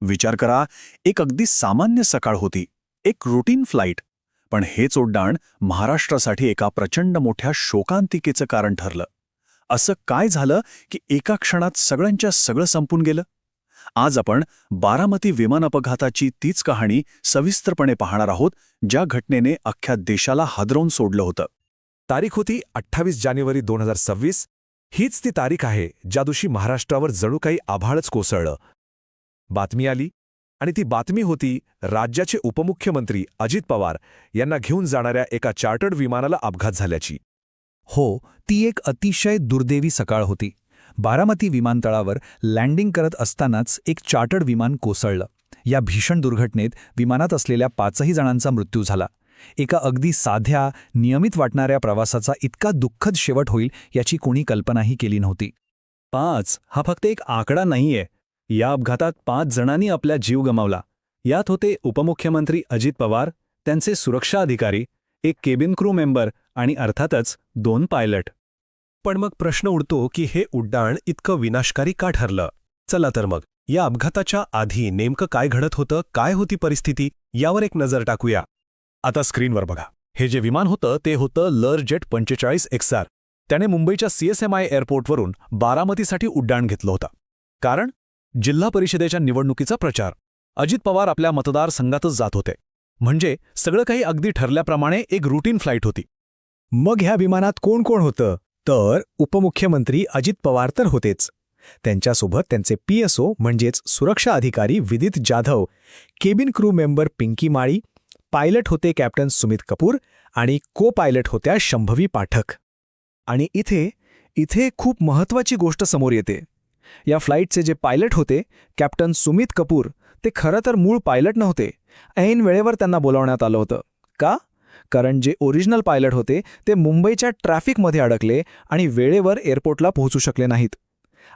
विचार करा, एक अगदी सामान्य सकाळ होती, एक रुटीन फ्लाईट. पण हेच उड्डाण महाराष्ट्रासाठी एका प्रचंड मोठ्या शोकांतिकेचं कारण ठरलं. असं काय झालं की एका क्षणात सगळ्यांच्या सगळं संपून गेलं? आज आपण बारामती विमान अपघाताची तीच कहाणी सविस्तरपणे पाहणार आहोत, ज्या घटनेने अख्ख्या देशाला हादरवून सोडलं होतं. तारीख होती 28 जानेवारी 2026. हीच ती तारीख आहे ज्या दिवशी महाराष्ट्रावर जणू काही आभाळच कोसळलं. बातमी आली आणि ती बातमी होती राज्याचे उपमुख्यमंत्री अजित पवार यांना घेऊन जाणाऱ्या एका चार्टर्ड विमानाला अपघात झाल्याची. हो, ती एक अतिशय दुर्दैवी सकाळ होती. बारामती विमानतळावर लँडिंग करत असतानाच एक चार्टर्ड विमान कोसळलं. या भीषण दुर्घटनेत विमानात असलेल्या 5ही जणांचा मृत्यू झाला. एका अगदी साध्या, नियमित वाटणाऱ्या प्रवासाचा इतका दुःखद शेवट होईल याची कोणी कल्पनाही केली नव्हती. 5 हा फक्त एक आकडा नाहीये. या अपघातात 5 जणांनी आपला जीव गमावला. यात होते उपमुख्यमंत्री अजित पवार, त्यांचे सुरक्षा अधिकारी, एक केबिन क्रू मेंबर आणि अर्थातच 2 पायलट. पण मग प्रश्न उडतो की हे उड्डाण इतकं विनाशकारी का ठरलं? चला तर मग या अपघाताच्या आधी नेमकं काय घडत होतं, काय होती परिस्थिती, यावर एक नजर टाकूया. आता स्क्रीनवर बघा. हे जे विमान होतं ते होतं लरजेट 45 XR. त्याने मुंबईच्या CSMI एअरपोर्टवरून बारामतीसाठी उड्डाण घेतलं होतं. कारण जिल्हा परिषदेच्या निवडणुकीचा प्रचार. अजित पवार आपल्या मतदारसंघातच जात होते. म्हणजे सगळं काही अगदी ठरल्याप्रमाणे एक रुटीन फ्लाईट होती. मग ह्या विमानात कोण कोण होतं? तर उपमुख्यमंत्री अजित पवार तर होतेच. त्यांच्यासोबत त्यांचे PSO म्हणजेच सुरक्षा अधिकारी Vidit Jadhav, cabin crew member Pinki Mali, pilot होते कॅप्टन सुमित कपूर आणि को पायलट होत्या शंभवी पाठक. आणि इथे खूप महत्त्वाची गोष्ट समोर येते. या फ्लाईटचे जे पायलट होते कॅप्टन सुमित कपूर, ते खरं तर मूळ पायलट नव्हते. ऐन वेळेवर त्यांना बोलावण्यात आलं होतं. का? कारण जे ओरिजिनल पायलट होते ते मुंबईच्या ट्रॅफिकमध्ये अडकले आणि वेळेवर एअरपोर्टला पोहोचू शकले नाहीत.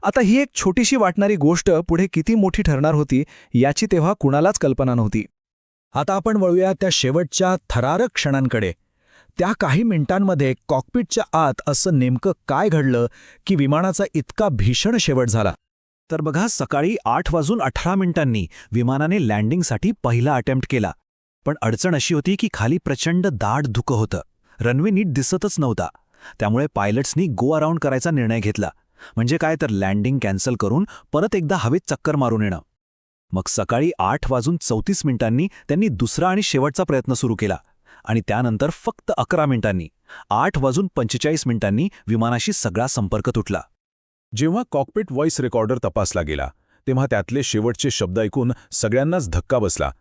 आता ही एक छोटीशी वाटणारी गोष्ट पुढे किती मोठी ठरणार होती याची तेव्हा कुणालाच कल्पना नव्हती. आता आपण वळूया त्या शेवटच्या थरारक क्षणांकडे. त्या काही मिनिटांमध्ये कॉकपिटच्या आत असं नेमकं काय घडलं की विमानाचा इतका भीषण शेवट झाला? तर बघा, सकाळी 8:18 विमानाने लँडिंगसाठी पहिला अटेम्प्ट केला. पण अडचण अशी होती की खाली प्रचंड दाट धुकं होतं. रनवे नीट दिसतच नव्हता. त्यामुळे पायलट्सनी गो अराउंड करायचा निर्णय घेतला. म्हणजे काय तर लँडिंग कॅन्सल करून परत एकदा हवेत चक्कर मारून येणं. मग सकाळी 8:34 त्यांनी दुसरा आणि शेवटचा प्रयत्न सुरू केला. आणि त्यानंतर फक्त 11 मिनिटांनी 8:45 विमानाशी सगळा संपर्क तुटला. जेव्हा कॉकपिट व्हॉइस रेकॉर्डर तपासला गेला तेव्हा त्यातले शेवटचे शब्द ऐकून सगळ्यांनाच धक्का बसला.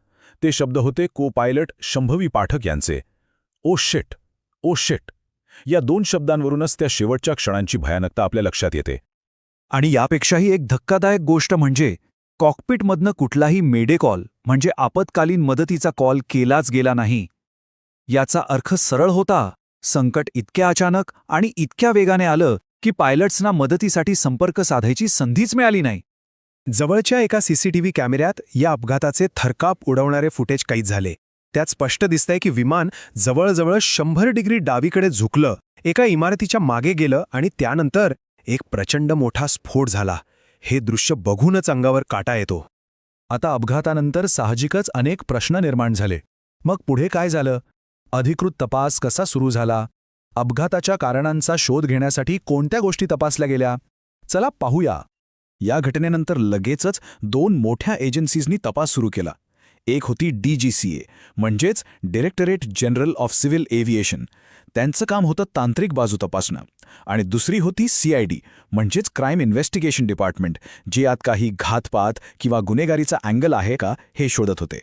ते शब्द होते को पायलट शंभवी पाठक यांचे. Oh shit, oh shit. या 2 शब्दांवरूनच त्या शेवटच्या क्षणांची भयानकता आपल्या लक्षात येते. आणि यापेक्षाही एक धक्कादायक गोष्ट म्हणजे कॉकपिटमधनं कुठलाही मेडे कॉल म्हणजे आपत्कालीन मदतीचा कॉल केलाच गेला नाही. याचा अर्थ सरळ होता, संकट इतक्या अचानक आणि इतक्या वेगाने आलं की पायलट्सना मदतीसाठी संपर्क साधायची संधीच मिळाली नाही. जवळच्या एका CCTV कॅमेऱ्यात या अपघाताचे थरकाप उडवणारे फुटेज कैद झाले. त्यात स्पष्ट दिसतंय की विमान जवळजवळ 100 डिग्री डावीकडे झुकलं, एका इमारतीच्या मागे गेलं आणि त्यानंतर एक प्रचंड मोठा स्फोट झाला. हे दृश्य बघूनच अंगावर काटा येतो. आता अपघातानंतर साहजिकच अनेक प्रश्न निर्माण झाले. मग पुढे काय झालं? अधिकृत तपास कसा सुरू झाला? अपघाताच्या कारणांचा शोध घेण्यासाठी कोणत्या गोष्टी तपासल्या गेल्या? चला पाहूया. या घटनेनंतर लगेचच 2 मोठ्या एजन्सीजनी तपास सुरू केला. एक होती DGCA म्हणजेच directorate general of civil aviation. त्यांचं काम होतं तांत्रिक बाजू तपासणं. आणि दुसरी होती CID म्हणजेच क्राईम इन्व्हेस्टिगेशन डिपार्टमेंट, जे यात काही घातपात किंवा गुन्हेगारीचा अँगल आहे का हे शोधत होते.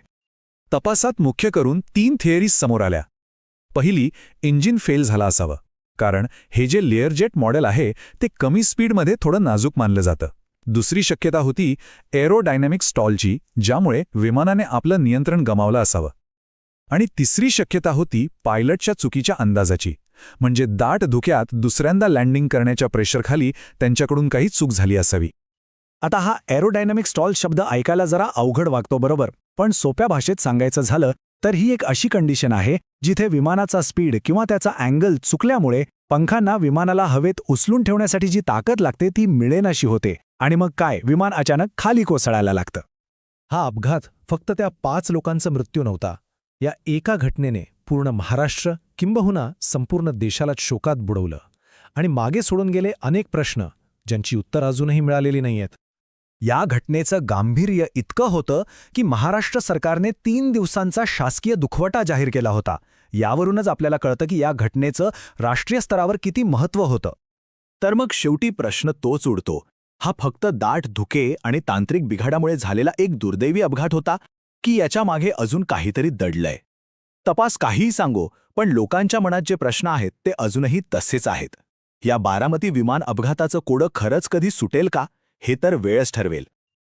तपासात मुख्य करून 3 थिअरीज समोर आल्या. पहिली, इंजिन फेल झाला असावं. कारण हे जे लेअरजेट मॉडेल आहे ते कमी स्पीडमध्ये थोडं नाजूक मानलं जातं. दुसरी शक्यता होती एरोडायनॅमिक स्टॉलची, ज्यामुळे विमानाने आपलं नियंत्रण गमावलं असावं. आणि तिसरी शक्यता होती पायलटच्या चुकीच्या अंदाजाची, म्हणजे दाट धुक्यात दुसऱ्यांदा लँडिंग करण्याच्या प्रेशरखाली त्यांच्याकडून काही चूक झाली असावी. आता हा एरोडायनॅमिक स्टॉल शब्द ऐकायला जरा अवघड वाटतो, बरोबर? पण सोप्या भाषेत सांगायचं झालं तर ही एक अशी कंडिशन आहे जिथे विमानाचा स्पीड किंवा त्याचा अँगल चुकल्यामुळे पंखांना विमानाला हवेत उचलून ठेवण्यासाठी जी ताकद लागते ती मिळेनाशी होते आणि मग काय, विमान अचानक खाली कोसळायला लागतं. हा अपघात फक्त त्या 5 लोकांचा मृत्यू नव्हता. या एका घटनेने पूर्ण महाराष्ट्र किंबहुना संपूर्ण देशाला शोकात बुडवलं आणि मागे सोडून गेले अनेक प्रश्न ज्यांची उत्तर अजूनही मिळालेली नाहीयेत. या घटनेचं गांभीर्य इतकं होतं की महाराष्ट्र सरकारने 3 दिवसांचा शासकीय दुखवटा जाहीर केला होता. यावरूनच आपल्याला कळतं की या घटनेचं राष्ट्रीय स्तरावर किती महत्त्व होतं. तर मग शेवटी प्रश्न तोच उडतो, हा फक्त दाट धुके आणि तांत्रिक बिघाडामुळे झालेला एक दुर्दैवी अपघात होता की याच्या मागे अजून काहीतरी दडलंय? तपास काहीही सांगो, पण लोकांच्या मनात जे प्रश्न आहेत ते अजूनही तसेच आहेत. या बारामती विमान अपघाताचं कोडं खरंच कधी सुटेल का, हे तर वेळच ठरवेल.